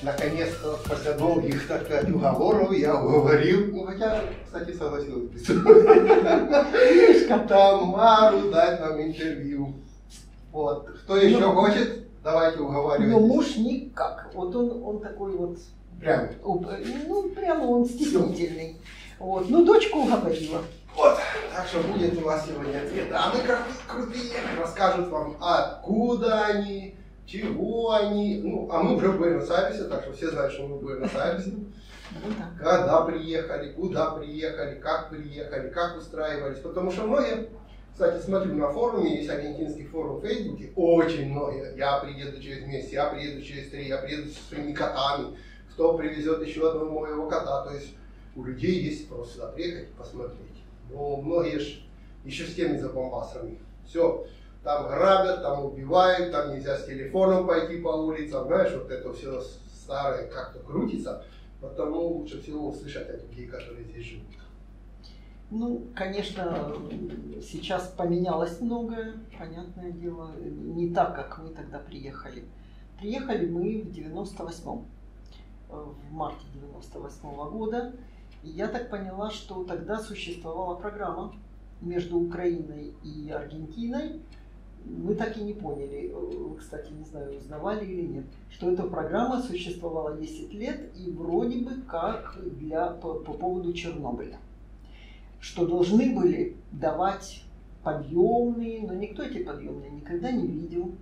наконец-то, после долгих, так сказать, уговоров, я уговорил, ну, хотя, кстати, согласился, Тамару дать нам интервью. Вот. Кто еще хочет, давайте уговаривайтесь. Но муж никак. Вот он такой вот... Прямо? Ну, прямо он стеснительный. Вот. Ну, дочку уговорила. Вот, так что будет у вас сегодня две дамы крутые, расскажут вам, откуда они, чего они. Ну, а мы уже в Буэнос-Айресе, так что все знают, что мы в Буэнос-Айресе. Когда приехали, куда приехали, как устраивались. Потому что многие, кстати, смотрю на форуме, есть аргентинский форум в Фейсбуке, очень многие. Я приеду через месяц, я приеду через 3, я приеду со своими котами. Кто привезет еще одного моего кота. То есть у людей есть спрос сюда приехать и посмотреть. Но многие же еще с теми за бомбасами. Все, там грабят, там убивают, там нельзя с телефоном пойти по улицам. Знаешь, вот это все старое как-то крутится. Потому лучше всего услышать от людей, которые здесь живут. Ну, конечно, сейчас поменялось многое, понятное дело. Не так, как мы тогда приехали. Приехали мы в 98-м. В марте 98-го года. И я так поняла, что тогда существовала программа между Украиной и Аргентиной. Мы так и не поняли, вы, кстати, не знаю, узнавали или нет, что эта программа существовала 10 лет и вроде бы как по поводу Чернобыля. Что должны были давать подъемные, но никто эти подъемные никогда не видел.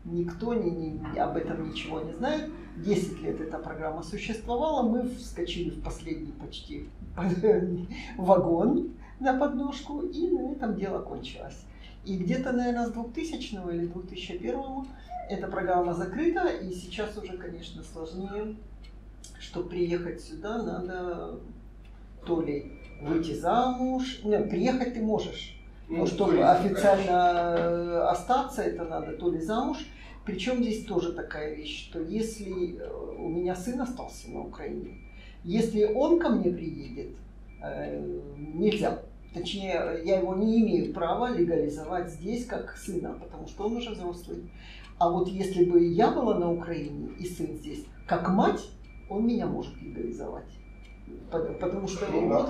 Никто об этом ничего не знает. 10 лет эта программа существовала. Мы вскочили в последний почти вагон на подножку, и на этом дело кончилось. И где-то, наверное, с 2000 или 2001 эта программа закрыта, и сейчас уже, конечно, сложнее. Чтобы приехать сюда, надо то ли выйти замуж. Нет, приехать ты можешь. Но чтобы официально остаться, это надо то ли замуж. Причем здесь тоже такая вещь, что если у меня сын остался на Украине, если он ко мне приедет, нельзя. Точнее, я его не имею права легализовать здесь как сына, потому что он уже взрослый. А вот если бы я была на Украине и сын здесь, как мать, он меня может легализовать. Потому что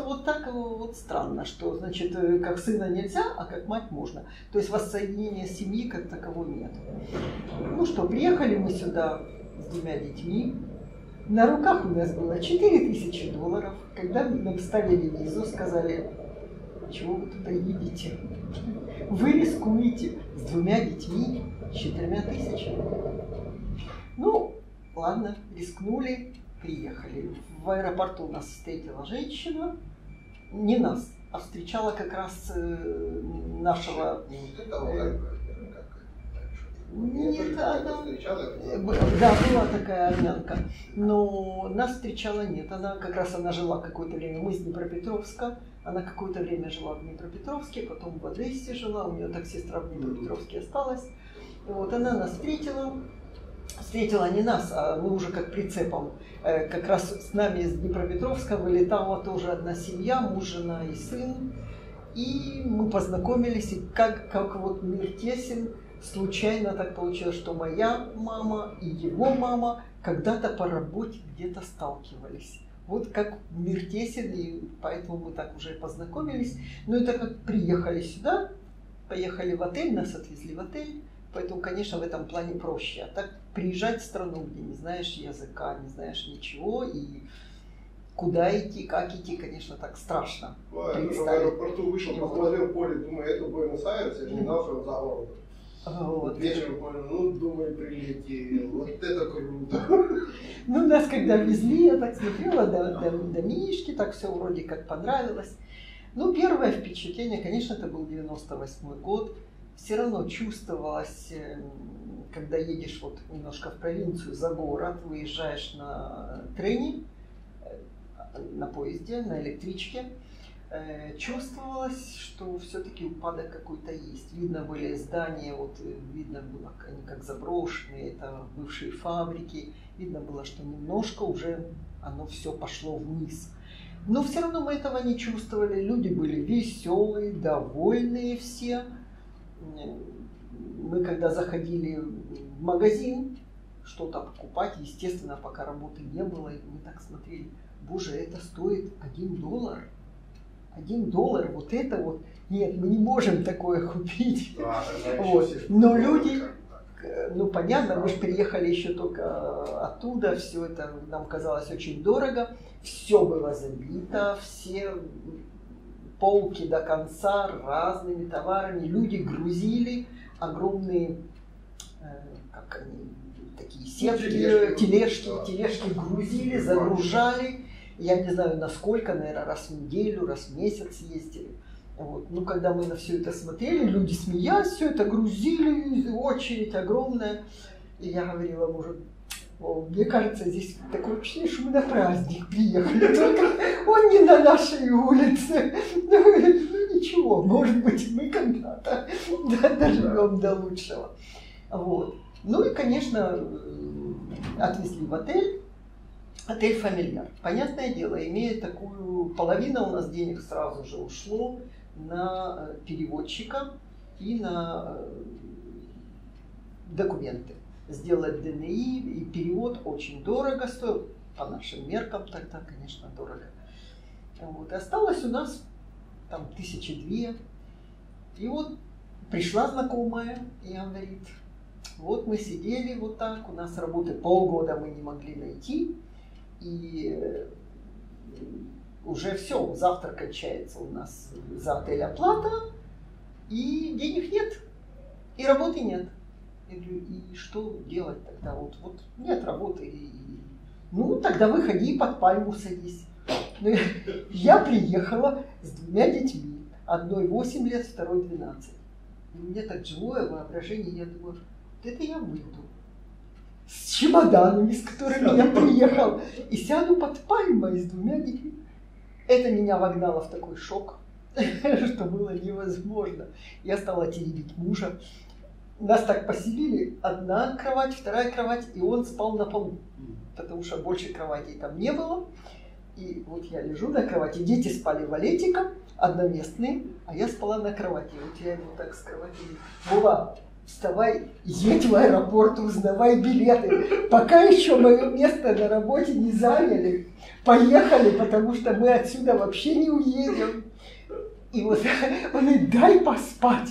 вот так вот странно, что значит как сына нельзя, а как мать можно. То есть воссоединения семьи как таковой нет. Ну что, приехали мы сюда с 2 детьми. На руках у нас было $4000. Когда нам ставили визу, сказали, чего вы туда едете? Вы рискуете с 2 детьми, с 4000. Ну, ладно, рискнули. Приехали. В аэропорту нас встретила женщина, не нас, а встречала как раз нашего... Нет, да, была такая армянка, но нас встречала нет. Она жила какое-то время, мы из Днепропетровска, она какое-то время жила в Днепропетровске, потом в Одессе жила, у нее так сестра в Днепропетровске осталась. И вот она нас встретила не нас, а мы уже как прицепом. Как раз с нами из Днепропетровска вылетала тоже одна семья, муж, жена и сын. И мы познакомились, и как вот мир тесен, случайно так получилось, что моя мама и его мама когда-то по работе где-то сталкивались. Вот как мир тесен, и поэтому мы так уже познакомились. Ну и так как приехали сюда, поехали в отель, нас отвезли в отель. Поэтому, конечно, в этом плане проще. А так приезжать в страну, где не знаешь языка, не знаешь ничего, и куда идти, как идти, конечно, так страшно. В аэропорту вышел, посмотрел поле, думаю, это Буэнос-Айрес, я не знал, что он за городом. Вот. Вечером понял, ну, думаю, прилетел, вот это круто. Ну, нас когда везли, я так смотрела, домишки, так все вроде как понравилось. Ну, первое впечатление, конечно, это был 98-й год. Все равно чувствовалось, когда едешь вот немножко в провинцию за город, выезжаешь на трене, на поезде, на электричке, чувствовалось, что все-таки упадок какой-то есть. Видно были здания, вот видно было, они как заброшенные, это бывшие фабрики. Видно было, что немножко уже оно все пошло вниз. Но все равно мы этого не чувствовали. Люди были веселые, довольные все. Мы когда заходили в магазин, что-то покупать. Естественно, пока работы не было, и мы так смотрели, боже, это стоит $1. $1, вот это вот. Нет, мы не можем такое купить. Вот. Но люди, ну понятно, мы же приехали еще только оттуда, все это нам казалось очень дорого. Все было забито, все полки до конца разными товарами. Люди грузили огромные, как они, такие сетки, тележки грузили, загружали. Я не знаю, насколько, наверное, раз в неделю, раз в месяц ездили. Вот. Ну, когда мы на все это смотрели, люди смеялись, все это грузили, очередь огромная. И я говорила мужу, мне кажется, здесь такое впечатление, что мы на праздник приехали, только он не на нашей улице. Ну, ничего, может быть, мы когда-то доживем до лучшего. Вот. Ну и, конечно, отвезли в отель. Отель «Фамильяр». Понятное дело, имея такую... Половина у нас денег сразу же ушло на переводчика и на документы. Сделать ДНИ и перевод очень дорого стоил. По нашим меркам тогда, конечно, дорого. Вот. И осталось у нас там 1200. И вот пришла знакомая и говорит, вот мы сидели вот так, у нас работы полгода мы не могли найти. И уже все, завтра кончается у нас за отель оплата, и денег нет, и работы нет. Я говорю, и что делать тогда? Вот нет работы. Ну, тогда выходи и под пальму садись. Я приехала с 2 детьми. Одной 8 лет, второй 12. И у меня так живое воображение, я думаю, вот это я выйду. С чемоданами, с которыми я приехал, и сяду под пальмой с 2 детьми. Это меня вогнало в такой шок, что было невозможно. Я стала теребить мужа. Нас так поселили, одна кровать, вторая кровать, и он спал на полу, потому что больше кроватей там не было. И вот я лежу на кровати, дети спали валетиком, одноместные, а я спала на кровати. Вот я ему так с кровати говорю, Вова, вставай, едь в аэропорт, узнавай билеты. Пока еще мое место на работе не заняли. Поехали, потому что мы отсюда вообще не уедем. И вот он говорит, дай поспать.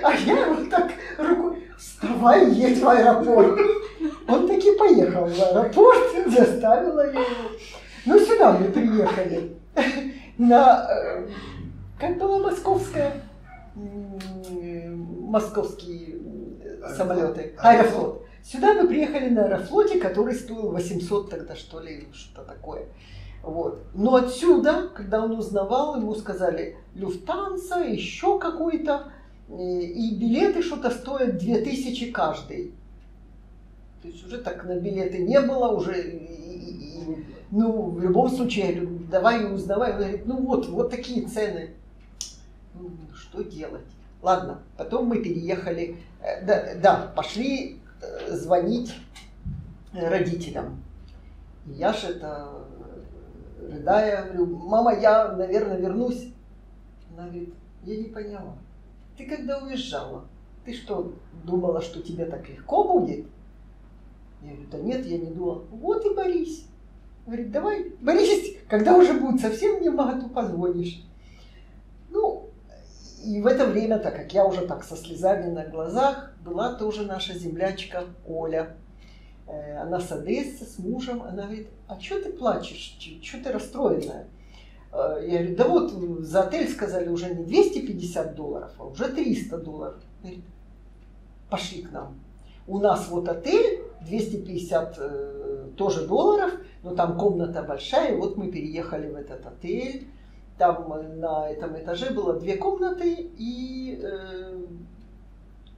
А я вот так рукой, вставай, едь в аэропорт. Он таки поехал в аэропорт, заставила я его. Ну, сюда мы приехали. На, как была московские самолеты, Аэрофлот. Сюда мы приехали на Аэрофлоте, который стоил 800 тогда, что ли, что-то такое. Вот. Но отсюда, когда он узнавал, ему сказали Люфтанса, еще какой-то, и билеты что-то стоят 2000 каждый. То есть уже так на билеты не было, уже, ну, в любом случае, я говорю, давай узнавай. Он говорит, ну вот такие цены. Ну, что делать? Ладно, потом мы переехали, пошли звонить родителям. И я ж это, рыдая, говорю, мама, я, наверное, вернусь. Она говорит, я не поняла. Ты когда уезжала, ты что, думала, что тебе так легко будет? Я говорю, да нет, я не думала. Вот и борись. Говорит, давай, борись, когда уже будет совсем немного, то позвонишь. Ну, и в это время, так как я уже так со слезами на глазах, была тоже наша землячка Оля. Она с Одессы, с мужем. Она говорит, а что ты плачешь, что ты расстроенная? Я говорю, да вот за отель сказали уже не $250, а уже $300. Говорит, пошли к нам. У нас вот отель, 250 тоже долларов, но там комната большая, и вот мы переехали в этот отель. Там на этом этаже было 2 комнаты и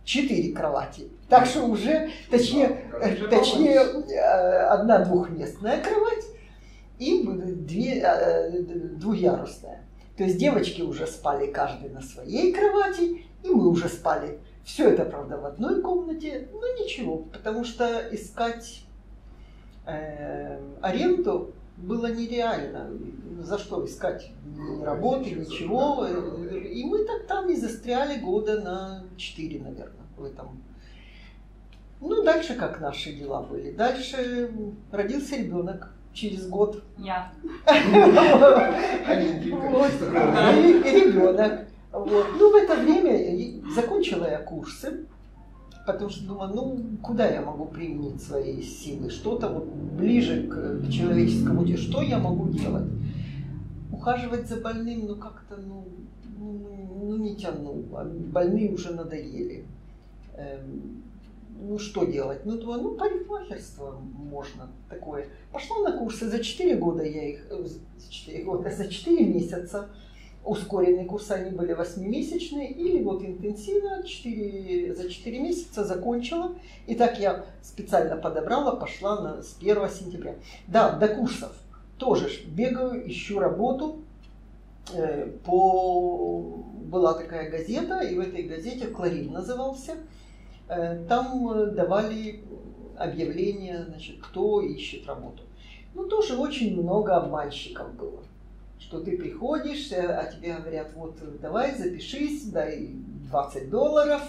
4 кровати. Так что уже, точнее, 1 двухместная кровать и 2 двухъярусная. То есть девочки уже спали каждый на своей кровати, и мы уже спали. Все это, правда, в одной комнате, но ничего, потому что искать аренду было нереально. За что искать? Ни работы, ничего. И мы так там и застряли года на 4, наверное, в этом. Ну, дальше как наши дела были? Дальше родился ребенок через год. Я. Ребенок. Вот. Ну, в это время закончила я курсы, потому что думаю, ну, куда я могу применить свои силы? Что-то вот ближе к человеческому телу. Что я могу делать? Ухаживать за больным, ну, как-то, не тяну. Больные уже надоели. Ну, что делать? Ну, думаю, ну, парикмахерство можно такое. Пошла на курсы. За 4 года я их... За 4 месяца. Ускоренные курсы, они были 8-месячные, или вот интенсивно за 4 месяца закончила. И так я специально подобрала, пошла с 1 сентября. Да, до курсов тоже бегаю, ищу работу. Была такая газета, и в этой газете «Кларин» назывался. Там давали объявления, значит, кто ищет работу. Ну, тоже очень много обманщиков было. Что ты приходишь, а тебе говорят, вот давай запишись, дай $20,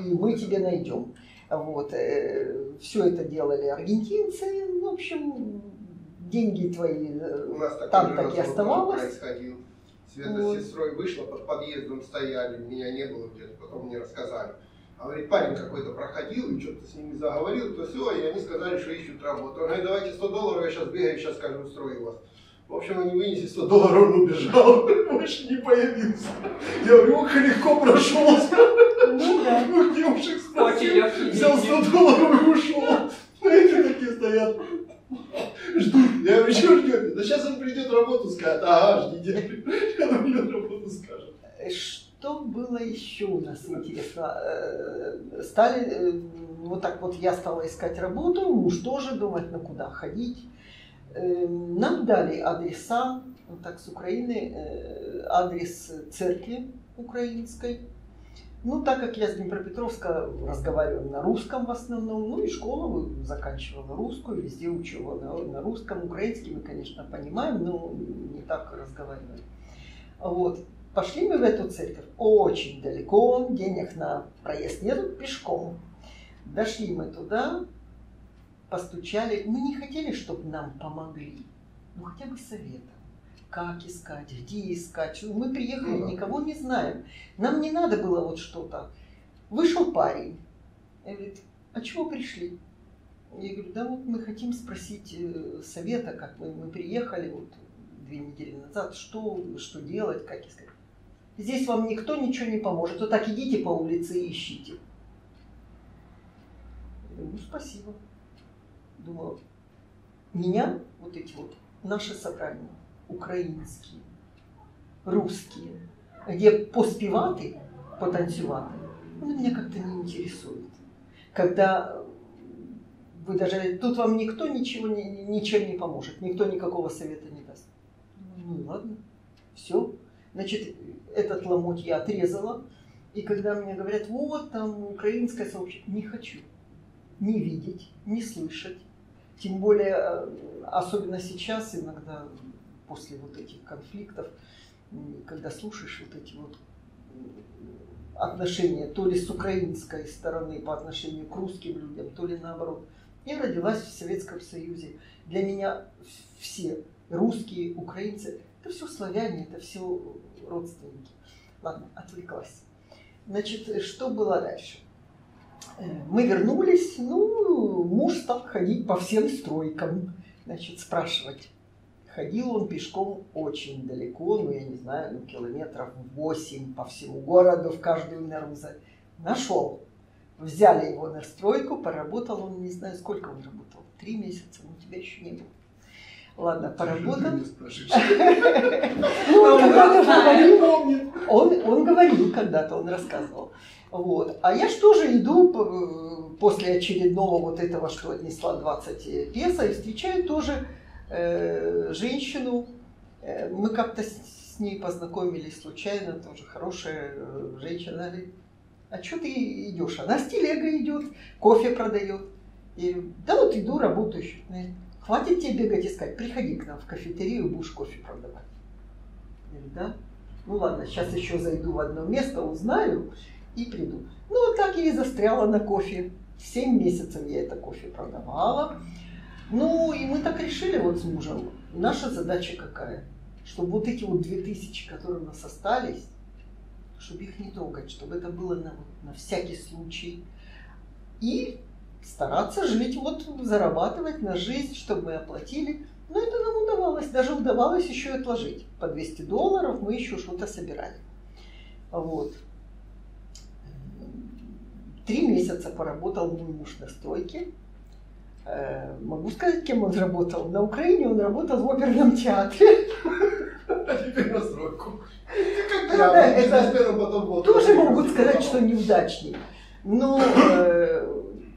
и мы тебе найдем. Вот. Все это делали аргентинцы, в общем, деньги твои там так и оставалось. Света с сестрой вышла, под подъездом стояли, меня не было где-то, потом мне рассказали. А говорит, парень какой-то проходил и что-то с ними заговорил, то все, и они сказали, что ищут работу. Он говорит, давайте $100, я сейчас бегаю, сейчас скажу, устрою вас. В общем, они вынесли $100, он убежал, больше не появился. Я говорю, ох, легко прошелся. Ну, девушек спросил, взял $100 и ушел. Эти такие стоят, ждут. Я говорю, что ждете? Да сейчас он придет работу скажет. Ага, ждите. Когда придет работу скажет. Что было еще у нас интересно? Стали, вот так вот я стала искать работу, муж тоже думает, ну куда ходить. Нам дали адреса, вот так с Украины, адрес церкви украинской. Ну, так как я с Днепропетровска разговариваю на русском в основном, ну и школу заканчивала русскую, везде учила на русском, украинский мы, конечно, понимаем, но не так разговариваем. Вот. Пошли мы в эту церковь, очень далеко, денег на проезд нету, пешком. Дошли мы туда, постучали, мы не хотели, чтобы нам помогли, ну хотя бы советом. Как искать, где искать. Мы приехали, никого не знаем. Нам не надо было вот что-то. Вышел парень. И говорит, а чего пришли? Я говорю, да вот мы хотим спросить совета, как мы приехали вот 2 недели назад, что делать, как искать. Здесь вам никто ничего не поможет. Вот так идите по улице и ищите. Я говорю, ну спасибо. Думаю, меня вот эти вот наши собрания, украинские, русские, где поспівати, потанцювати, вони меня как-то не интересует. Когда вы даже, тут вам никто ничем не поможет, никто никакого совета не даст. Ну ладно, все. Значит, этот ломоть я отрезала. И когда мне говорят, вот там украинское сообщество, не хочу не видеть, не слышать. Тем более, особенно сейчас, иногда после вот этих конфликтов, когда слушаешь вот эти вот отношения, то ли с украинской стороны по отношению к русским людям, то ли наоборот. Я родилась в Советском Союзе. Для меня все русские, украинцы, это все славяне, это все родственники. Ладно, отвлеклась. Значит, что было дальше? Мы вернулись, ну, муж стал ходить по всем стройкам, значит, спрашивать. Ходил он пешком очень далеко, ну, я не знаю, ну, километров 8 по всему городу, в каждую нору. Нашел. Взяли его на стройку, поработал он, не знаю, сколько он работал, 3 месяца, но тебя еще не было. Ладно, поработал. Он говорил когда-то, он рассказывал. Вот. А я же тоже иду после очередного вот этого, что отнесла 20 песо, и встречаю тоже женщину. Мы как-то с ней познакомились случайно, тоже хорошая женщина. Она говорит, а что ты идешь? Она с телегой идет, кофе продает. Я говорю, да вот иду, работаю еще. Хватит тебе бегать искать, приходи к нам в кафетерию, будешь кофе продавать. Я говорю, да? Ну ладно, сейчас еще зайду в одно место, узнаю и приду. Ну вот так я и застряла на кофе. 7 месяцев я это кофе продавала. Ну, и мы так решили вот с мужем. Наша задача какая? Чтобы вот эти вот 2000, которые у нас остались, чтобы их не трогать, чтобы это было на всякий случай. И стараться жить, вот зарабатывать на жизнь, чтобы мы оплатили. Но это нам удавалось. Даже удавалось еще и отложить. По $200 мы еще что-то собирали. Вот. 3 месяца поработал мой муж на стойке. Могу сказать, кем он работал? На Украине он работал в оперном театре. А теперь на стройку. Это тоже могут сказать, что неудачник. Но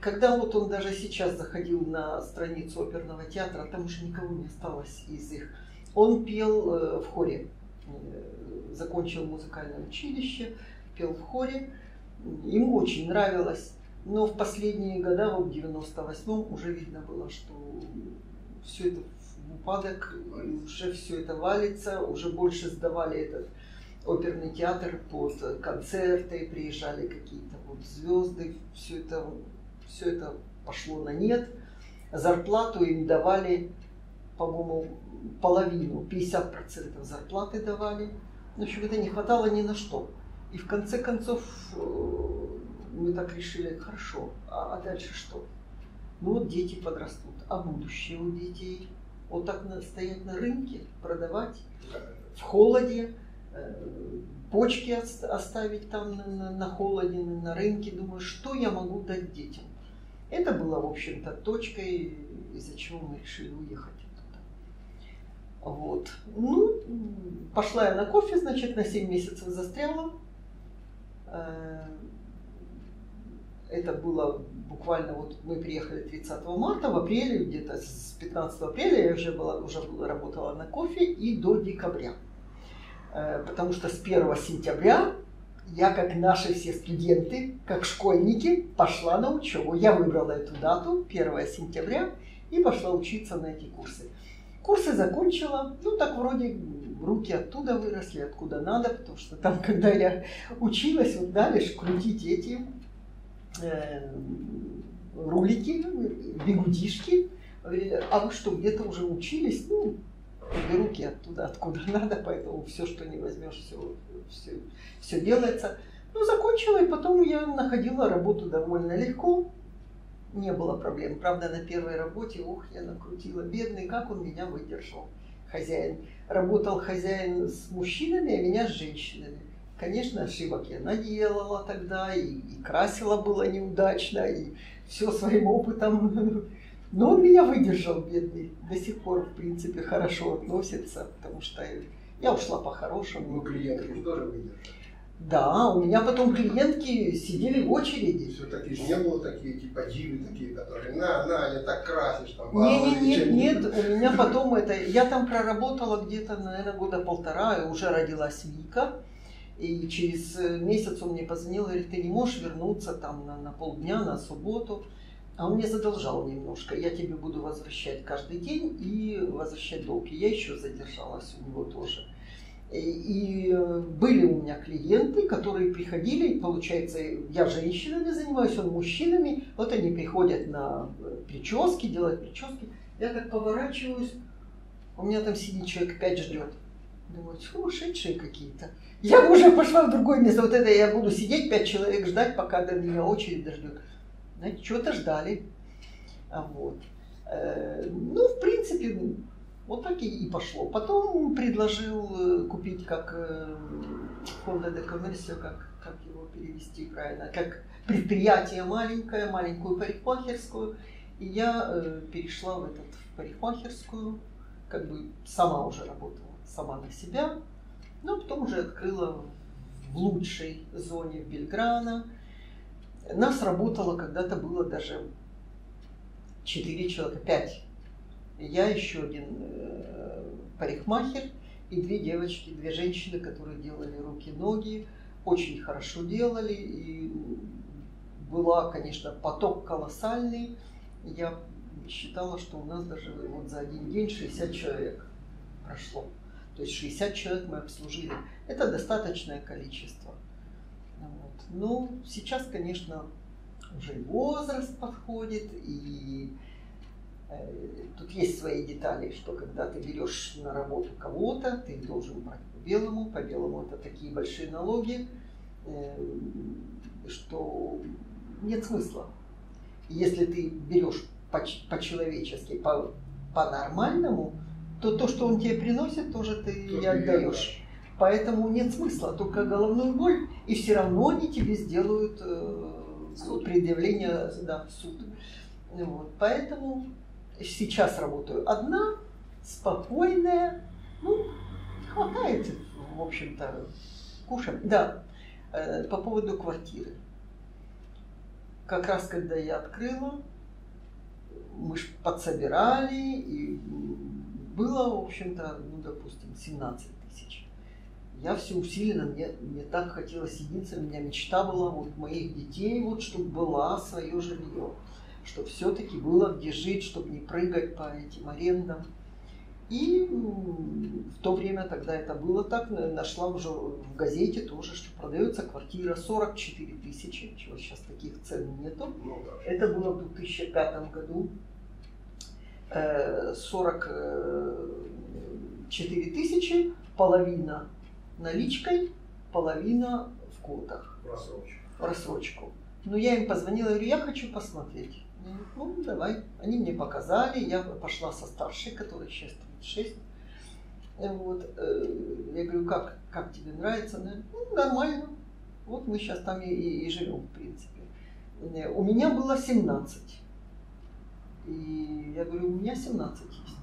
когда вот он даже сейчас заходил на страницу оперного театра, там уже никого не осталось из их. Он пел в хоре, закончил музыкальное училище, пел в хоре. Ему очень нравилось. Но в последние годы, вот в 98-м, уже видно было, что все это в упадок, уже все это валится, уже больше сдавали этот оперный театр под концерты, приезжали какие-то вот звезды, все это пошло на нет. Зарплату им давали, по-моему, половину, 50% зарплаты давали. В общем, это не хватало ни на что. И в конце концов мы так решили, хорошо, а дальше что? Ну вот дети подрастут, а будущее у детей? Вот так стоять на рынке, продавать в холоде, почки оставить там на холоде, на рынке. Думаю, что я могу дать детям? Это было, в общем-то, точкой, из-за чего мы решили уехать оттуда. Вот. Ну, пошла я на кофе, значит, на 7 месяцев застряла. Это было буквально, вот мы приехали 30 марта, в апреле, где-то с 15 апреля я уже работала на кофе и до декабря. Потому что с 1 сентября я, как наши все студенты, как школьники, пошла на учебу. Я выбрала эту дату, 1 сентября, и пошла учиться на эти курсы. Курсы закончила, ну так вроде руки оттуда выросли, откуда надо, потому что там, когда я училась, вот дали крутить эти рулики, бигудишки. А вы что, где-то уже учились? Ну, руки оттуда, откуда надо, поэтому все, что не возьмешь, все делается. Ну, закончила, и потом я находила работу довольно легко. Не было проблем. Правда, на первой работе, я накрутила. Бедный, как он меня выдержал, хозяин. Работал хозяин с мужчинами, а меня с женщинами. Конечно, ошибок я наделала тогда, и красила было неудачно, и все своим опытом. Но он меня выдержал, бедный. До сих пор, в принципе, хорошо относится, потому что я ушла по-хорошему. Ну, клиентки тоже выдержали. Да, у меня потом клиентки сидели в очереди. Все-таки же не было такие типа дивы, такие, которые на, не так красишь там. Нет, у меня потом это, я там проработала где-то, наверное, года 1,5, и уже родилась Вика. И через месяц он мне позвонил, говорит, ты не можешь вернуться там на полдня, на субботу. А он мне задолжал немножко, я тебе буду возвращать каждый день и возвращать долг. И я еще задержалась у него тоже. И были у меня клиенты, которые приходили, и получается, я женщинами занимаюсь, он мужчинами. Вот они приходят на прически, делают прически. Я так поворачиваюсь, у меня там сидит человек 5 ждет. Думаю, сумасшедшие какие-то. Я уже пошла в другое место. Вот это я буду сидеть 5 человек ждать, пока до меня очередь дождет. Знаете, что-то ждали. Вот. Ну, в принципе, вот так и пошло. Потом предложил купить как фонда де коммерсио, как его перевести правильно, как предприятие маленькое, маленькую парикмахерскую. И я перешла в парикмахерскую, как бы сама уже работала, сама на себя. Но потом уже открыла в лучшей зоне в Бельграно. Нас работало когда-то было даже 4 человека, 5. Я, еще один парикмахер и 2 девочки, 2 женщины, которые делали руки-ноги, очень хорошо делали. И была, конечно, поток колоссальный. Я считала, что у нас даже вот за один день 60 человек прошло. То есть 60 человек мы обслужили. Это достаточное количество. Вот. Но сейчас, конечно, уже и возраст подходит, и тут есть свои детали, что когда ты берешь на работу кого-то, ты должен брать по-белому. По-белому это такие большие налоги, что нет смысла. Если ты берешь по-человечески, по-нормальному, то то, что он тебе приносит, тоже ты и отдаешь. Поэтому нет смысла, только головную боль, и все равно они тебе сделают предъявление в суд. Вот. Поэтому сейчас работаю одна, спокойная, ну, хватает, в общем-то, кушаем. Да, по поводу квартиры. Как раз когда я открыла, мы ж подсобирали, и было, в общем-то, ну, допустим, 17 тысяч. Я все усиленно, мне так хотелось единицы, у меня мечта была вот моих детей, вот, чтобы было свое жилье, чтобы все-таки было где жить, чтобы не прыгать по этим арендам. И в то время тогда это было так, нашла уже в газете тоже, что продается квартира 44 тысячи, чего сейчас таких цен нету. Это было в 2005 году. 44 тысячи, половина наличкой, половина в квотах. В рассрочку. Но я им позвонила, говорю, я хочу посмотреть. Ну, давай. Они мне показали, я пошла со старшей, которой сейчас 36. Вот. Я говорю, как тебе нравится? Она говорит, ну, нормально. Вот мы сейчас там и живем, в принципе. У меня было 17. И я говорю, у меня 17 есть.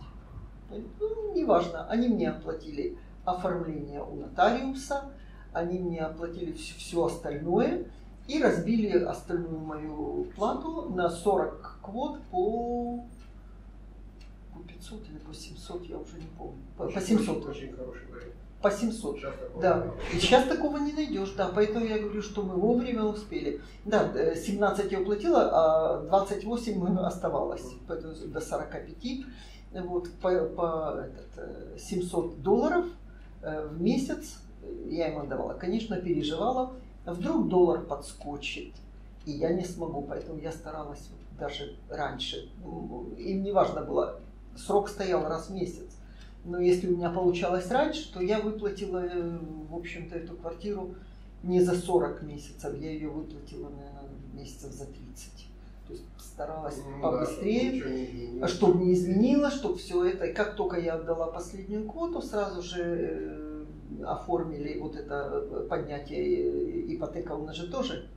Ну, неважно, они мне оплатили оформление у нотариуса, они мне оплатили все остальное и разбили остальную мою плату на 40 квот по 500 или по 700, я уже не помню. По 700. Очень хороший вариант. По 700. Да. И сейчас такого не найдешь, да. Поэтому я говорю, что мы вовремя успели. Да, 17 я уплатила, а 28 оставалось. Поэтому до 45. Вот, по 700 долларов в месяц я им отдавала. Конечно, переживала. Вдруг доллар подскочит, и я не смогу. Поэтому я старалась даже раньше. Им не важно было. Срок стоял раз в месяц. Но если у меня получалось раньше, то я выплатила, в общем-то, эту квартиру не за 40 месяцев, я ее выплатила, наверное, месяцев за 30. То есть старалась побыстрее, да, чтобы не изменилось, чтобы все это. И как только я отдала последнюю квоту, сразу же оформили вот это поднятие ипотека, у нас же тоже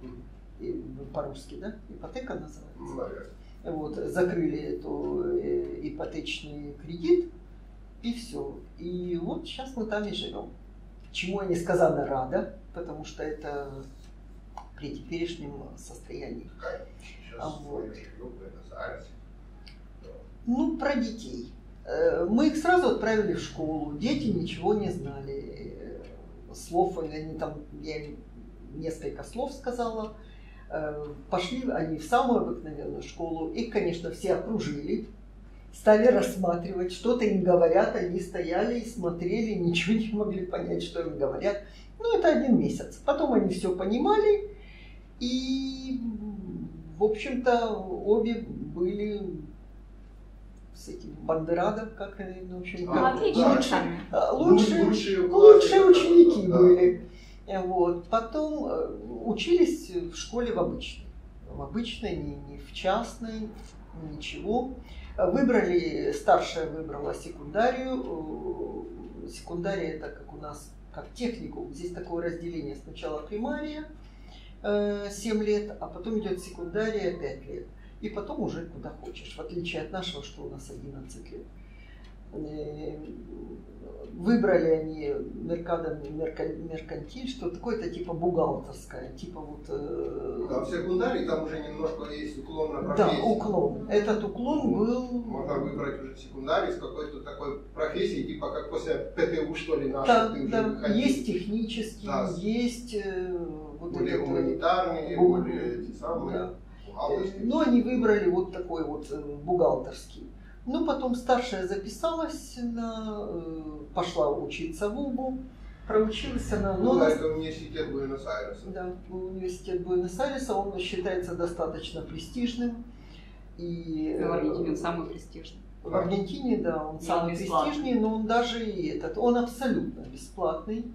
по-русски, да? Ипотека называется. Вот, закрыли эту ипотечный кредит. И все. И вот сейчас мы там и живем. Чему я несказанно рада, потому что это при теперешнем состоянии. Вот. Ну, про детей. Мы их сразу отправили в школу. Дети ничего не знали. Слов, они там, я им несколько слов сказала. Пошли они в самую обыкновенную школу. Их, конечно, все окружили. Стали рассматривать, что-то им говорят, они стояли и смотрели, ничего не могли понять, что им говорят. Ну, это 1 месяц. Потом они все понимали, и, в общем-то, обе были с этим Бандерадом, как, в общем, лучшие ученики были. Вот. Потом учились в школе в обычной, не в частной, ничего. Выбрали, старшая выбрала секундарию. Секундария это как у нас, как техникум. Здесь такое разделение. Сначала примария 7 лет, а потом идет секундария 5 лет. И потом уже куда хочешь. В отличие от нашего, что у нас 11 лет. Выбрали они меркантиль, что такое-то типа бухгалтерская, типа вот... Да, в секундарии там уже немножко есть уклон на профессию. Да, уклон. Этот уклон был... Можно выбрать уже в секундарии с какой-то такой профессией, типа как после ПТУ, что ли, нашей. Да, ты да. Уже выходил. Есть технические, да. Есть... Вот более гуманитарные, более эти самые, да. бухгалтерские. Ну, они выбрали вот такой вот бухгалтерский. Ну, потом старшая записалась, пошла учиться в УБУ, Проучилась она. Ну, да, это университет Буэнос-Айреса. Да, университет Буэнос-Айреса, он считается достаточно престижным. И в Аргентине он самый престижный. В Аргентине, да, он самый престижный, но он даже и он абсолютно бесплатный.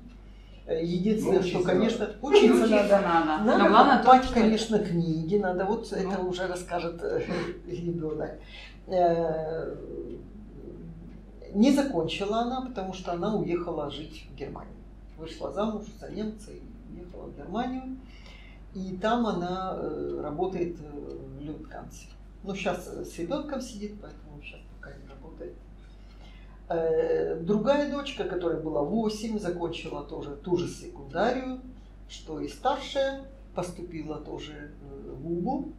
Единственное, что, конечно, учиться надо. Надо покупать, конечно, книги, надо, вот это уже расскажет ребенок. Не закончила она, потому что она уехала жить в Германию. Вышла замуж за немца и уехала в Германию. И там она работает в Люфтганзе. Ну, сейчас с ребенком сидит, поэтому сейчас пока не работает. Другая дочка, которой было 8, закончила тоже ту же секундарию, что и старшая, поступила тоже в УБУ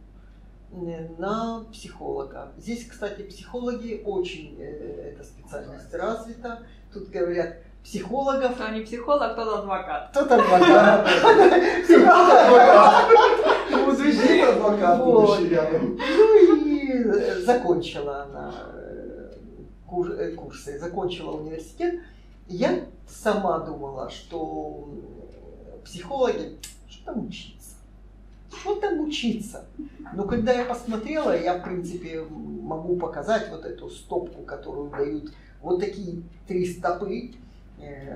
на психолога. Здесь, кстати, психологи очень, эта специальность развита. Тут говорят, психологов... Кто не психолог, тот адвокат. Тот адвокат. Ну и закончила она курсы, закончила университет. Я сама думала, что психологи, что там учиться? Что там учиться? Но когда я посмотрела, я, в принципе, могу показать вот эту стопку, которую дают вот такие 3 стопы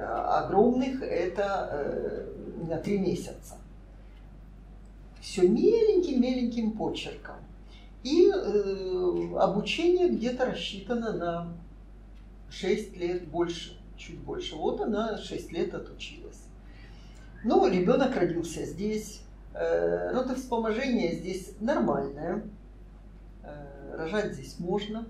огромных, это на 3 месяца. Все меленьким почерком. И обучение где-то рассчитано на 6 лет больше, чуть больше. Вот она 6 лет отучилась. Ну, ребенок родился здесь. Родовспоможение здесь нормальное. Рожать здесь можно.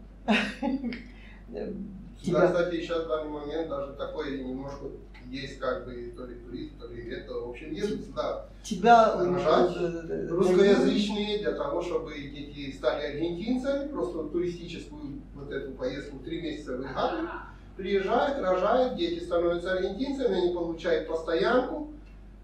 Да, кстати, сейчас в данный момент даже такое немножко есть, как бы, то ли турист, то ли это, в общем, едут сюда рожать русскоязычные для того, чтобы дети стали аргентинцами, просто туристическую вот эту поездку 3 месяца в Италию, приезжают, рожают, дети становятся аргентинцами, они получают постоянку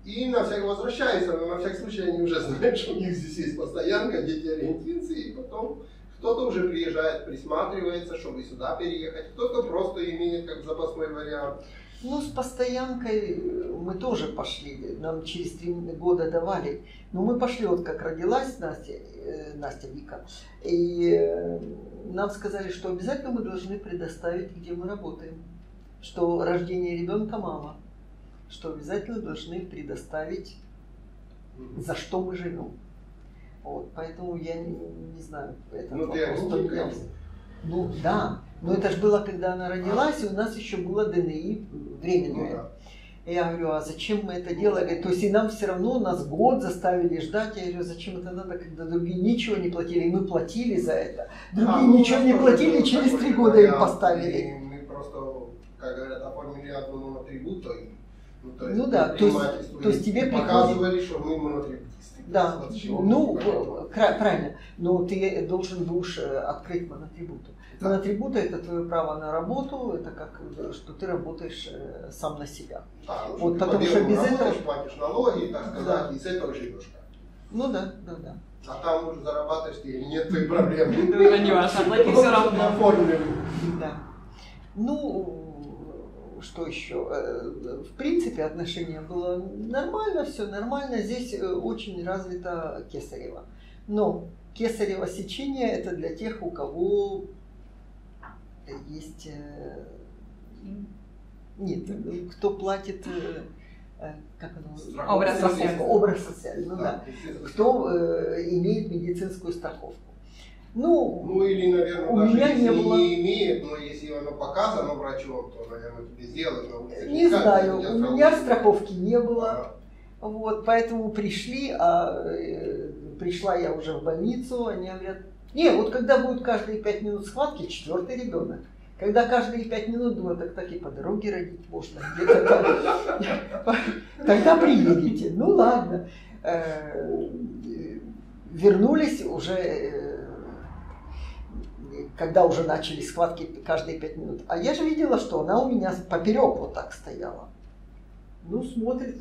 и на всякий возвращаются, но на всякий случай они уже знают, что у них здесь есть постоянка, дети аргентинцы, и потом кто-то уже приезжает, присматривается, чтобы сюда переехать, кто-то просто имеет как запасной вариант. Ну, с постоянкой мы тоже пошли, нам через 3 года давали. Но мы пошли, вот как родилась Настя Вика, и нам сказали, что обязательно мы должны предоставить, где мы работаем, что рождение ребенка мало, что обязательно должны предоставить, за что мы живем. Вот, поэтому я не знаю, это вопрос поменялся. Ну да, но это же было, когда она родилась, и у нас еще было ДНИ временное. Ну, да. Я говорю, а зачем мы это делали? То есть и нам все равно, нас год заставили ждать. Я говорю, зачем это надо, когда другие ничего не платили, и мы платили за это. Другие ничего не платили, через 3 года им поставили. Мы просто, как говорят, оформили одну монотрибуту. Ну да, то есть тебе показывали, что мы монотрибутисты. Да, ну правильно, но ты должен будешь открыть монотрибуту. Да. Монотрибута — это твое право на работу, это как, что ты работаешь сам на себя. Да, вот, потому что без этого... платишь налоги, так сказать, да. И с этого живешь. Ну да. А там уже зарабатываешь ты или нет, твои проблемы. Это не важно, платить все равно. Да. Ну, что еще? В принципе, отношение было нормально, все нормально. Здесь очень развито кесарево. Но кесарево сечение — это для тех, у кого есть... Нет, кто платит... Как оно? Образ социальный. Ну, да. Кто имеет медицинскую страховку. Ну или, наверное, у даже меня если не было... не имеет, но если оно показано врачом, то, наверное, тебе сделают. Не знаю, у меня страховки не было. Вот, поэтому пришла я уже в больницу, они говорят, вот когда будет каждые 5 минут схватки, 4-й ребенок. Когда каждые 5 минут, думаю, так и по дороге родить можно, где-то там. Тогда приедете. Ну ладно. Вернулись уже, когда уже начались схватки каждые 5 минут. А я же видела, что она у меня поперек вот так стояла. Ну, смотрит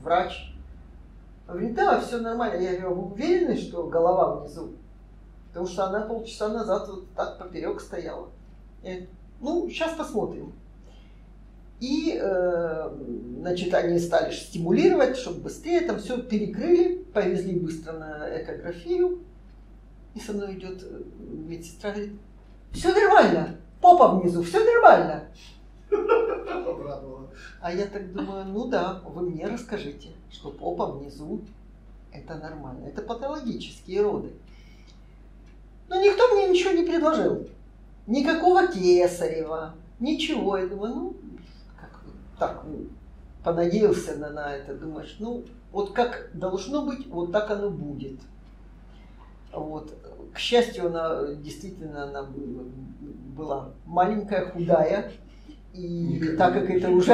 врач. Говорит, да, все нормально. Я говорю, вы уверены, что голова внизу? Потому что она полчаса назад вот так поперек стояла. Я говорю, ну, сейчас посмотрим. И, значит, они стали стимулировать, чтобы быстрее там все перекрыли, повезли быстро на экографию. И со мной идет медсестра, говорит, все нормально, попа внизу, все нормально. А я так думаю, ну да, вы мне расскажите, что попа внизу это нормально, это патологические роды. Но никто мне ничего не предложил, никакого кесарева, ничего. Я думаю, ну, как так, понадеялся на это, думаешь, ну, вот как должно быть, вот так оно будет. Вот. К счастью, она действительно она была маленькая, худая, и так как это уже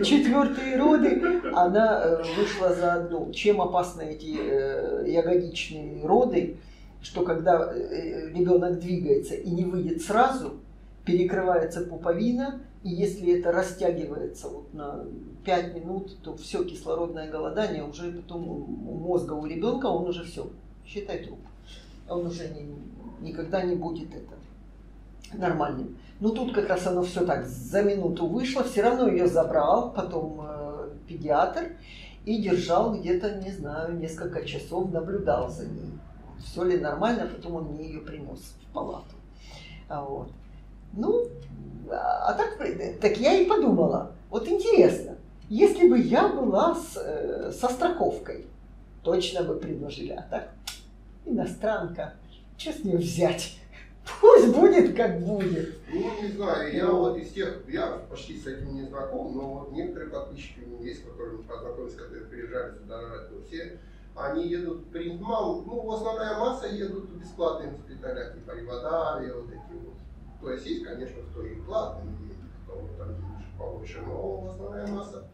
четвертые роды, она вышла за одну. Чем опасны эти ягодичные роды, что когда ребенок двигается и не выйдет сразу, перекрывается пуповина, и если это растягивается вот на 5 минут, то все кислородное голодание уже потом у мозга у ребенка, он уже все, считай труп. Он уже никогда не будет это нормальным. Но тут как раз оно все так за минуту вышло, все равно ее забрал потом педиатр и держал где-то, не знаю, несколько часов, наблюдал за ней. Все ли нормально, потом он мне ее принес в палату. Вот. Ну, а так я и подумала, вот интересно, если бы я была со страховкой, точно бы предложили, а так иностранка, что с нее взять? Пусть будет, как будет. Ну, не знаю, я вот из тех, я почти с этим не знаком, но вот некоторые подписчики у меня есть, которые мы познакомились, которые приезжали сюда, но все, они едут в Приндмал, ну, основная масса едут в бесплатные госпиталя, типа Ривадавия, вот эти вот. То есть есть, конечно, кто и платный, кто там денежек побольше, но основная масса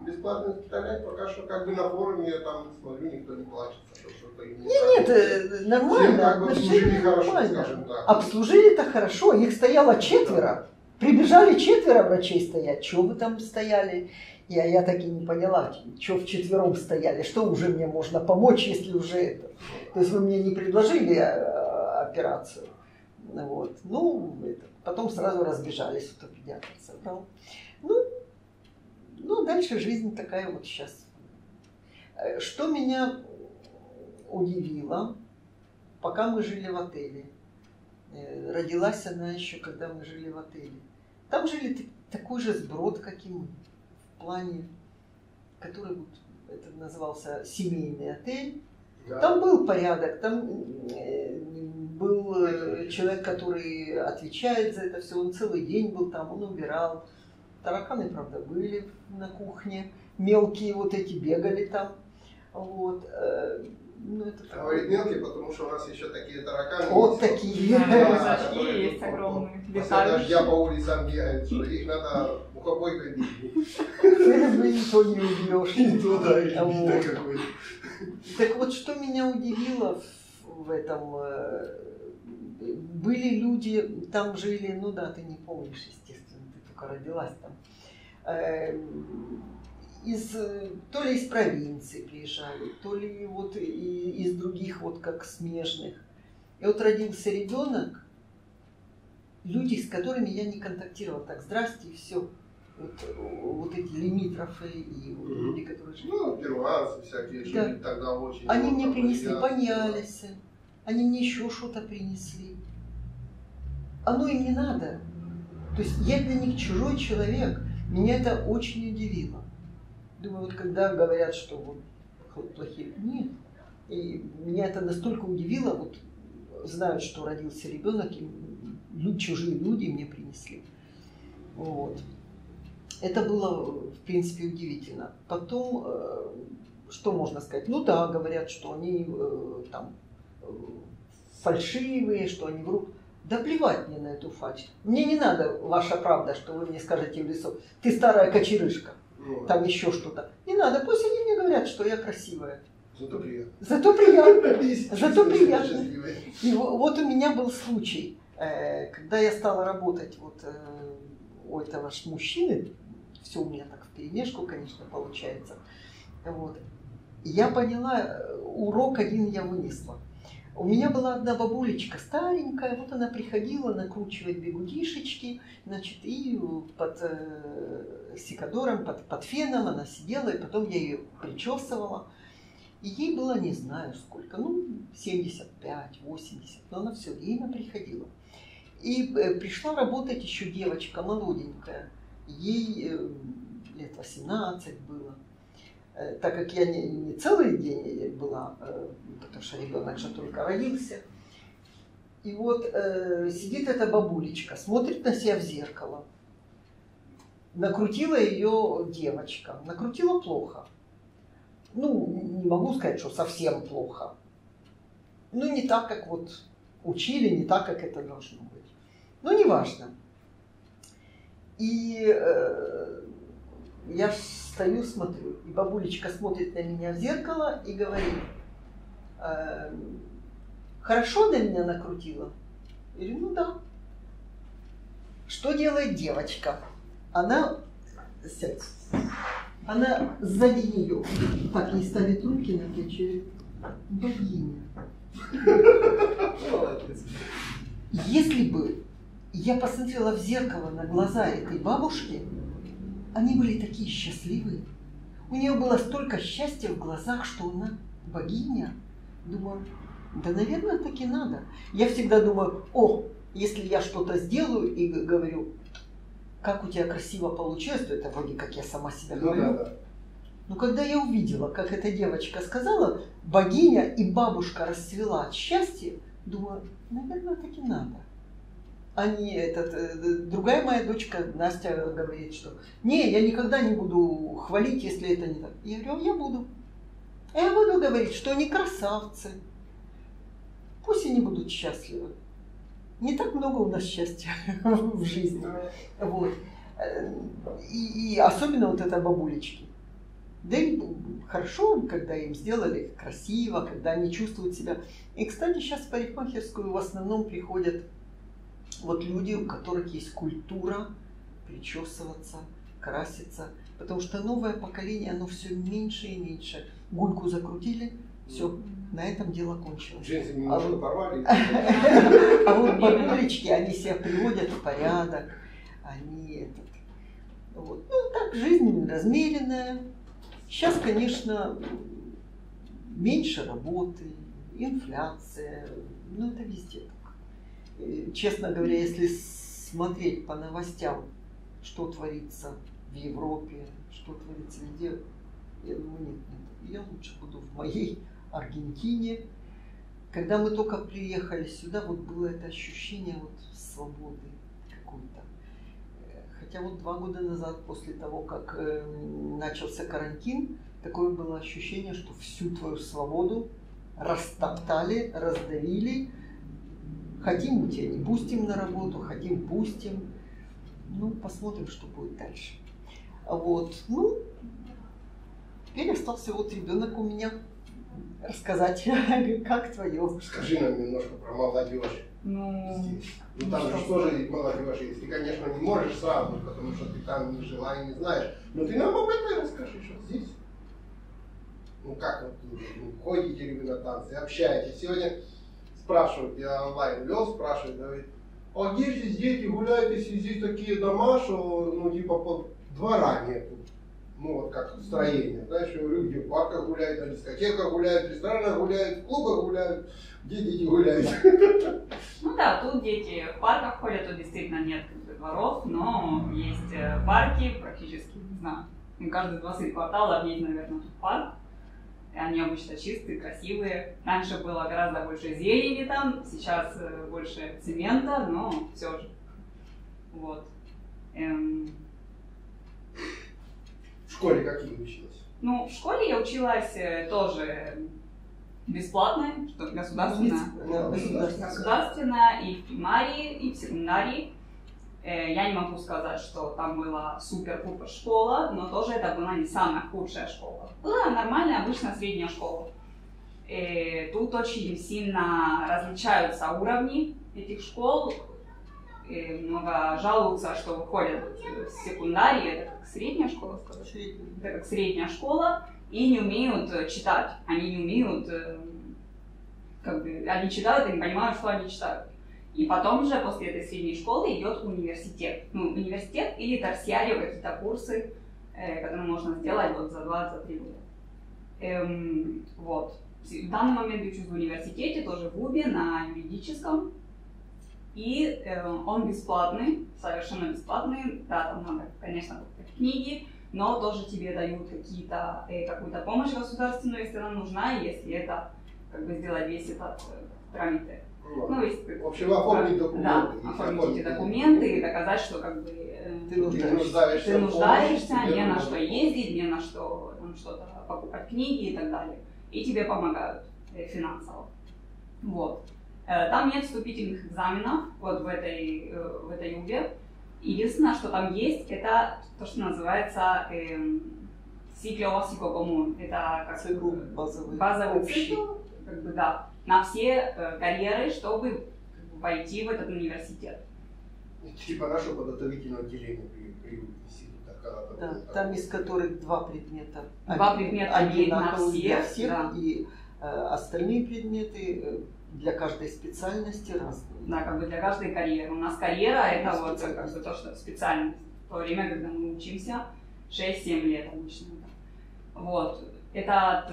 бесплатных госпиталей пока что как бы на форуме, я там смотрю, никто не плачется, что-то им не Нет, нормально. Всем как бы обслужили хорошо, скажем так. Обслужили-то хорошо, их стояло 4. Прибежали 4 врачей стоять. Чего вы там стояли? Я так и не поняла, что вчетвером стояли, что уже мне можно помочь, если уже это. То есть вы мне не предложили операцию. Вот. Ну, потом сразу разбежались, кто педиатр собрал. Ну, дальше жизнь такая вот сейчас. Что меня удивило, пока мы жили в отеле, родилась она еще, когда мы жили в отеле. Там жили такой же сброд, как и мы, в плане, который вот, это назывался семейный отель. Да. Там был порядок, там был человек, который отвечает за это все, он целый день был там, он убирал. Тараканы, правда, были на кухне, мелкие вот эти бегали там. Вот. Ну, это говорит мелкие, потому что у нас еще такие тараканы. Вот есть, такие. Да, такие есть огромные. После дождя по улицам бегают, что их надо мухобойкой бить. Никто не убьешь. Никто, да, и какой. Так вот, что меня удивило в этом, были люди, там жили, ну да, ты не помнишь, естественно, ты только родилась там, то ли из провинции приезжали, то ли вот из других вот как смежных. И вот родился ребенок, люди, с которыми я не контактировала, так, здрасте, и все. Вот эти лимитрофы и люди, которые жили. Ну, перуанцы всякие жили тогда очень. Они мне принесли понялись, они мне еще что-то принесли. Оно им не надо. То есть я для них чужой человек. Меня это очень удивило. Думаю, вот когда говорят, что вот плохие... Нет. И меня это настолько удивило, вот знают, что родился ребенок, и чужие люди мне принесли. Вот. Это было, в принципе, удивительно. Потом, что можно сказать? Ну да, говорят, что они там фальшивые, что они врут. Да плевать мне на эту фальшь. Мне не надо ваша правда, что вы мне скажете в лесу. Ты старая кочерышка. Там еще что-то. Не надо, пусть они мне говорят, что я красивая. Зато приятно. Зато приятно. Зато приятно. И вот у меня был случай, когда я стала работать вот у этого ж мужчины, все у меня так вперемешку, конечно, получается. Вот. Я поняла, урок один я вынесла. У меня была одна бабулечка старенькая, вот она приходила накручивать бигудишечки, значит, и под секадором, под феном она сидела, и потом я ее причесывала. И ей было не знаю сколько, 75, 80, но она все время приходила. И пришла работать еще девочка молоденькая, ей лет 18 было. Так как я не целый день была, потому что ребенок же только родился. И вот сидит эта бабулечка, смотрит на себя в зеркало. Накрутила ее девочка, накрутила плохо. Не могу сказать, что совсем плохо. Не так, как вот учили, не так, как это должно быть. Неважно. И я стою, смотрю, и бабулечка смотрит на меня в зеркало и говорит: хорошо на меня накрутила? Я говорю: да. Что делает девочка? Она сзади нее так ей ставит руки на плечи. Богиня. Если бы я посмотрела в зеркало на глаза этой бабушки, они были такие счастливые. У нее было столько счастья в глазах, что она богиня. Думаю, да, наверное, так и надо. Я всегда думаю: если я что-то сделаю и говорю: как у тебя красиво получилось, то это вроде как я сама себя говорю. Да. Но когда я увидела, как эта девочка сказала, богиня, и бабушка расцвела от счастья, думаю, наверное, так и надо. Другая моя дочка Настя говорит, что я никогда не буду хвалить, если это не так. Я говорю: я буду. Я буду говорить, что они красавцы. Пусть они будут счастливы. Не так много у нас счастья в жизни. Вот. И особенно вот это бабулечки. Да и хорошо, когда им сделали красиво, когда они чувствуют себя. И, кстати, сейчас в парикмахерскую в основном приходят вот люди, у которых есть культура причесываться, краситься. Потому что новое поколение, оно все меньше и меньше. Гульку закрутили, все, на этом дело кончилось. Джинсы немножко порвали. А вот бабулечки, они себя приводят в порядок. Они так, жизнь размеренная. Сейчас, конечно, меньше работы, инфляция, это везде так. Честно говоря, если смотреть по новостям, что творится в Европе, что творится везде, я думаю, нет, я лучше буду в моей Аргентине. Когда мы только приехали сюда, было это ощущение свободы какой-то. Хотя 2 года назад, после того, как начался карантин, такое было ощущение, что всю твою свободу растоптали, раздавили. Хотим, мы тебя не пустим на работу, хотим, пустим. Посмотрим, что будет дальше. Теперь остался ребенок у меня. Рассказать, как твое. Скажи нам немножко про молодежь. Здесь. Там же тоже молодежь есть. Ты, конечно, не можешь сразу, потому что ты там не жила и не знаешь. Но ты нам об этом расскажи, что здесь. Как ходите ли вы на танцы, общаетесь. Сегодня спрашивают, я онлайн вел, спрашивают, говорит: а где здесь дети гуляют, если здесь такие дома, что, под двора нету. Как строение. Знаешь, я говорю, где в парках гуляют, на дискотеках гуляют, в ресторанах гуляют, в клубах гуляют. Где дети гуляют? Да, тут дети в парках ходят, тут действительно нет дворов, но есть парки практически, не знаю, каждые 20 кварталов есть, наверное, тут парк. И они обычно чистые, красивые. Раньше было гораздо больше зелени там, сейчас больше цемента, но все же. В школе какие училась? В школе я училась тоже бесплатно, что государственная и в примарии, и в секундарии. Я не могу сказать, что там была супер-пупер школа, но тоже это была не самая худшая школа. Была нормальная, обычная средняя школа. Тут очень сильно различаются уровни этих школ. Много жалуются, что выходят в секундарии, это как средняя школа, это как средняя школа, и не умеют читать, они не умеют как бы они читают и не понимают, что они читают. И потом же после этой средней школы идет университет. Ну, университет или терциарий, какие-то курсы, которые можно сделать вот за 2-3 года. Вот. В данный момент я учусь в университете, тоже в ВУБе, на юридическом. И он бесплатный, совершенно бесплатный. Да, там надо, конечно, покупать книги, но тоже тебе дают какую-то помощь государственную, если она нужна, и если это как бы сделать весь этот трамите. Ну, если, в общем, оформить документы. Да, оформить эти документы и доказать, что как бы ты нуждаешься, не на что ездить, не на что там, что-то покупать книги и так далее. И тебе помогают финансово. Вот. Там нет вступительных экзаменов вот в этой ЮБе. Единственное, что там есть, это то, что называется цикл коммун. Это как базовый цикл, как бы, да, на все карьеры, чтобы войти в этот университет. Типа наше подготовительное отделение при институте. Да, там из которых 2 предмета. Два предмета одинаковые для всех, да. И остальные предметы для каждой специальности разные. Да, как бы для каждой карьеры. У нас карьера это вот как бы то, что специальность. В то время, когда мы учимся, 6-7 лет обычно. Вот. Этот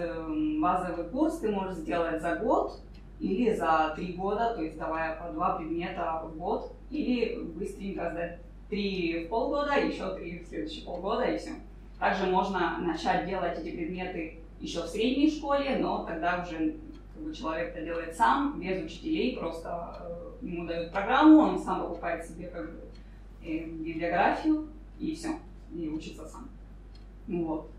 базовый курс ты можешь сделать за год или за 3 года, то есть давая по 2 предмета в год, или быстренько сдать 3 в полгода, еще 3 в следующие полгода, и все. Также можно начать делать эти предметы еще в средней школе, но тогда уже как бы, человек это делает сам, без учителей, просто ему дают программу, он сам покупает себе как бы, библиографию, и все, и учится сам. Вот.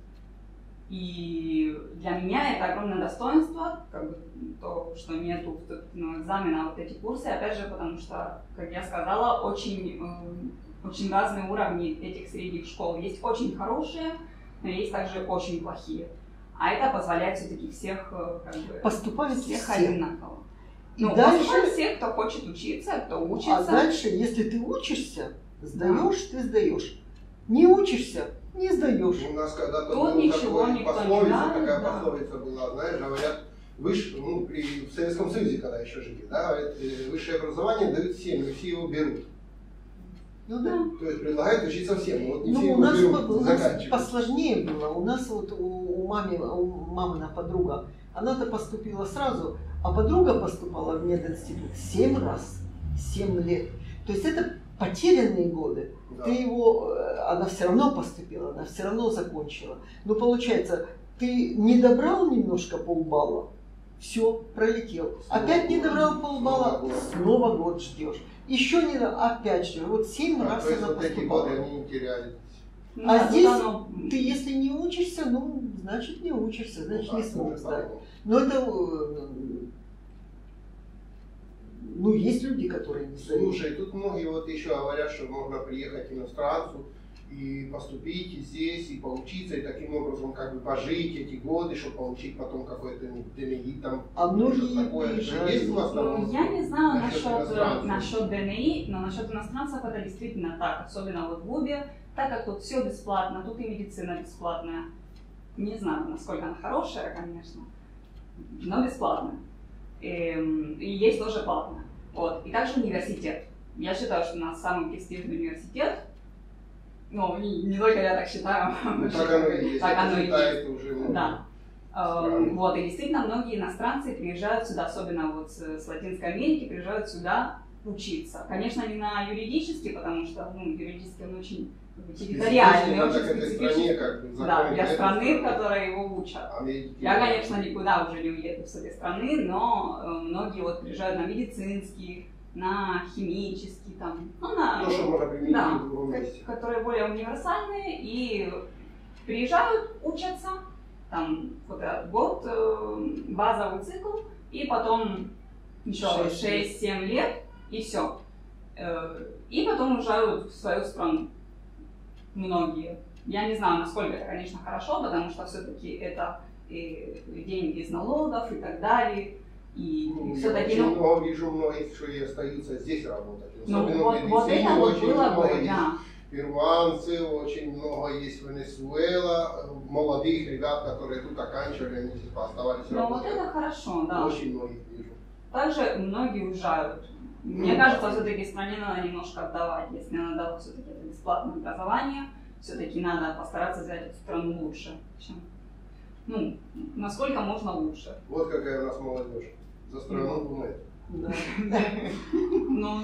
И для меня это огромное достоинство, как бы, то, что нету экзамена вот эти курсы, опять же, потому что, как я сказала, очень разные уровни этих средних школ. Есть очень хорошие, но есть также очень плохие. А это позволяет все-таки всех как бы, поступать всех одинаково. Ну, дальше все, кто хочет учиться, кто учится. А дальше, если ты учишься, сдаешь, ты сдаешь. Не учишься, не сдаешь. У нас когда-то тут ничего никто не знает. Такая пословица была, знаешь, говорят, в Советском Союзе, когда еще жили, да, говорят, высшее образование дают всем, не все его берут. Ну да. То есть предлагают учиться всем, но вот не все у его нас, берут, у нас посложнее было. У нас вот у мамина подруга, она-то поступила сразу, а подруга поступала в мединститут 7 раз, 7 лет. То есть это потерянные годы. Да. Она все равно поступила, она все равно закончила. Но получается, ты не добрал немножко полбалла, все, пролетел. Опять не добрал полбалла, снова год ждешь. Еще не опять же, вот 7 раз то есть она вот эти поступала. годы они не теряли. А здесь ты если не учишься, ну, значит не учишься, значит не сможешь сдать. Но это, ну, есть люди, которые не сдают. Слушай, тут многие вот еще говорят, что можно приехать иностранцу и поступить и здесь, и поучиться, и таким образом как бы пожить эти годы, чтобы получить потом какой-то ДНИ там. А многие такое. Есть у вас там? Я не знаю насчет ДНИ, но насчет иностранцев это действительно так, особенно вот в ВУБе, так как тут все бесплатно, тут и медицина бесплатная. Не знаю, насколько она хорошая, конечно, но бесплатная. И есть тоже платная. Вот. И также университет. Я считаю, что у нас самый престижный университет. Ну, не только я так считаю. Ну, так оно и есть. Так оно и есть. Уже да. Вот. И действительно, многие иностранцы приезжают сюда, особенно вот с Латинской Америки, приезжают сюда учиться. Конечно, не на юридический, потому что юридический он очень территориальный, очень специфичный. Да, для страны, в которой его учат. Я, конечно, никуда уже не уеду с этой страны, но многие вот приезжают на медицинский, на химический, там, ну, на, то, что можно применить да, в другом месте. Которые более универсальные, и приезжают, учатся, там, вот этот год, базовый цикл, и потом еще 6-7 лет, и все. И потом уезжают в свою страну. Многие. Я не знаю, насколько это, конечно, хорошо, потому что все-таки это деньги из налогов и так далее. И все-таки, вижу многих, что и остаются здесь работать. Вот это вот было бы, да. Перуанцы, очень много есть Венесуэла, молодых ребят, которые тут оканчивали, они оставались работать. Ну вот это хорошо, да. Очень многих вижу. Также многие уезжают. Мне кажется, все-таки стране надо немножко отдавать. Если надо все-таки бесплатное образование, все-таки надо постараться взять эту страну лучше. Ну, насколько можно лучше. Вот какая у нас молодежь. За страну думает. Да. Ну,